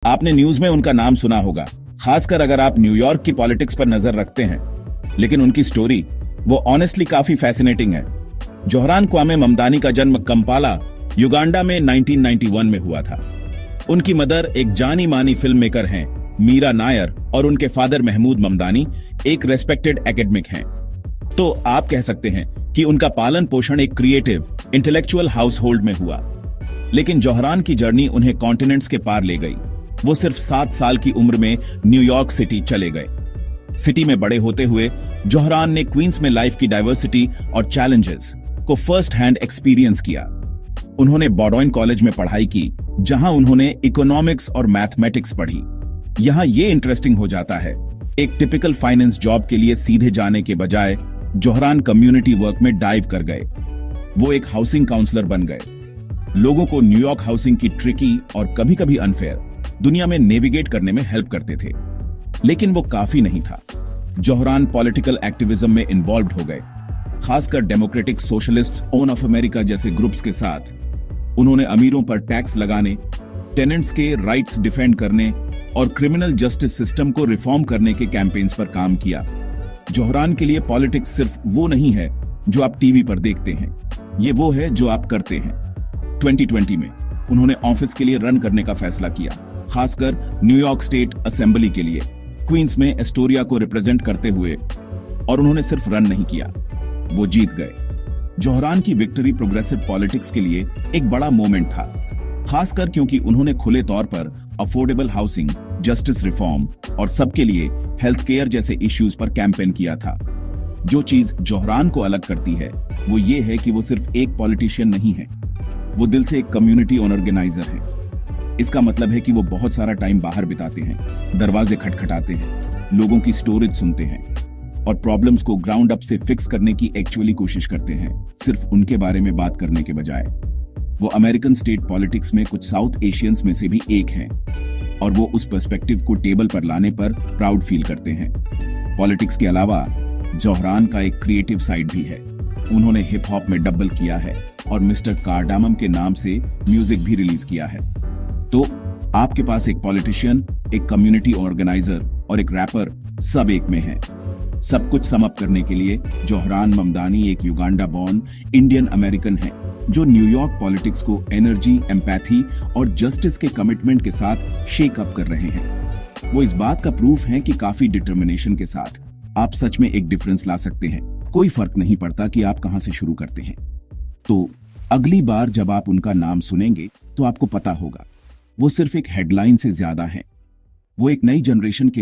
आपने न्यूज में उनका नाम सुना होगा, खासकर अगर आप न्यूयॉर्क की पॉलिटिक्स पर नजर रखते हैं। लेकिन उनकी स्टोरी वो ऑनेस्टली काफी फैसिनेटिंग है। जोहरान क्वामे ममदानी का जन्म कंपाला, युगांडा में 1991 में हुआ था। उनकी मदर एक जानी मानी फिल्म मेकर हैं, मीरा नायर, और उनके फादर महमूद ममदानी एक रेस्पेक्टेड एकेडमिक हैं। तो आप कह सकते हैं कि उनका पालन पोषण एक क्रिएटिव, इंटेलेक्चुअल हाउस होल्ड में हुआ। लेकिन जोहरान की जर्नी उन्हें कॉन्टिनेंट्स के पार ले गई। वो सिर्फ 7 साल की उम्र में न्यूयॉर्क सिटी चले गए। सिटी में बड़े होते हुए जोहरान ने क्वींस में लाइफ की डाइवर्सिटी और चैलेंजेस को फर्स्ट हैंड एक्सपीरियंस किया। उन्होंने बॉर्डोइन कॉलेज में पढ़ाई की, जहां उन्होंने इकोनॉमिक्स और मैथमेटिक्स पढ़ी। यहां यह इंटरेस्टिंग हो जाता है, एक टिपिकल फाइनेंस जॉब के लिए सीधे जाने के बजाय जोहरान कम्युनिटी वर्क में डाइव कर गए। वो एक हाउसिंग काउंसलर बन गए। लोगों को न्यूयॉर्क हाउसिंग की ट्रिकी और कभी कभी अनफेयर दुनिया में नेविगेट करने में हेल्प करते थे। लेकिन वो काफी नहीं था। जोहरान पॉलिटिकल एक्टिविज्म में इन्वॉल्व हो गए, खासकर democratic socialists own of America जैसे ग्रुप्स के साथ। उन्होंने अमीरों पर टैक्स लगाने, टेनेंट्स के राइट्स डिफेंड करने और क्रिमिनल जस्टिस सिस्टम को रिफॉर्म करने के कैंपेन्स पर काम किया। जोहरान के लिए पॉलिटिक्स सिर्फ वो नहीं है जो आप टीवी पर देखते हैं, ये वो है जो आप करते हैं। 2020 में उन्होंने ऑफिस के लिए रन करने का फैसला किया, खासकर न्यूयॉर्क स्टेट असेंबली के लिए, क्वींस में एस्टोरिया को रिप्रेजेंट करते हुए। और उन्होंने सिर्फ रन नहीं किया, वो जीत गए। जोहरान की विक्ट्री प्रोग्रेसिव पॉलिटिक्स के लिए एक बड़ा मोमेंट था, खासकर क्योंकि उन्होंने खुले तौर पर अफोर्डेबल हाउसिंग, जस्टिस रिफॉर्म और सबके लिए हेल्थ केयर जैसे इश्यूज पर कैंपेन किया था। जो चीज जोहरान को अलग करती है वो ये है कि वो सिर्फ एक पॉलिटिशियन नहीं है, वो दिल से एक कम्युनिटी ऑर्गेनाइजर है। इसका मतलब है कि वो बहुत सारा टाइम बाहर बिताते हैं, दरवाजे खटखटाते हैं, लोगों की स्टोरीज सुनते हैं और प्रॉब्लम्स को ग्राउंड अप से फिक्स करने की एक्चुअली कोशिश करते हैं, सिर्फ उनके बारे में बात करने के बजाय। वो अमेरिकन स्टेट पॉलिटिक्स में कुछ साउथ एशियंस में से भी एक हैं और वो उस पर्सपेक्टिव को टेबल पर लाने पर प्राउड फील करते हैं। पॉलिटिक्स के अलावा जोहरान का एक क्रिएटिव साइड भी है। उन्होंने हिप हॉप में डबल किया है और मिस्टर कार्डामम के नाम से म्यूजिक भी रिलीज किया है। तो आपके पास एक पॉलिटिशियन, एक कम्युनिटी ऑर्गेनाइजर और एक रैपर सब एक में है। सब कुछ सम अप करने के लिए जोहरान ममदानी एक युगांडा बॉर्न इंडियन अमेरिकन है जो न्यूयॉर्क पॉलिटिक्स को एनर्जी, एम्पैथी और जस्टिस के कमिटमेंट के साथ शेक अप कर रहे हैं। वो इस बात का प्रूफ हैं कि काफी डिटर्मिनेशन के साथ आप सच में एक डिफरेंस ला सकते हैं। कोई फर्क नहीं पड़ता कि आप कहां से शुरू करते हैं। तो अगली बार जब आप उनका नाम सुनेंगे तो आपको पता होगा वो सिर्फ एक हेडलाइन से ज्यादा है। वो एक नई जनरेशन के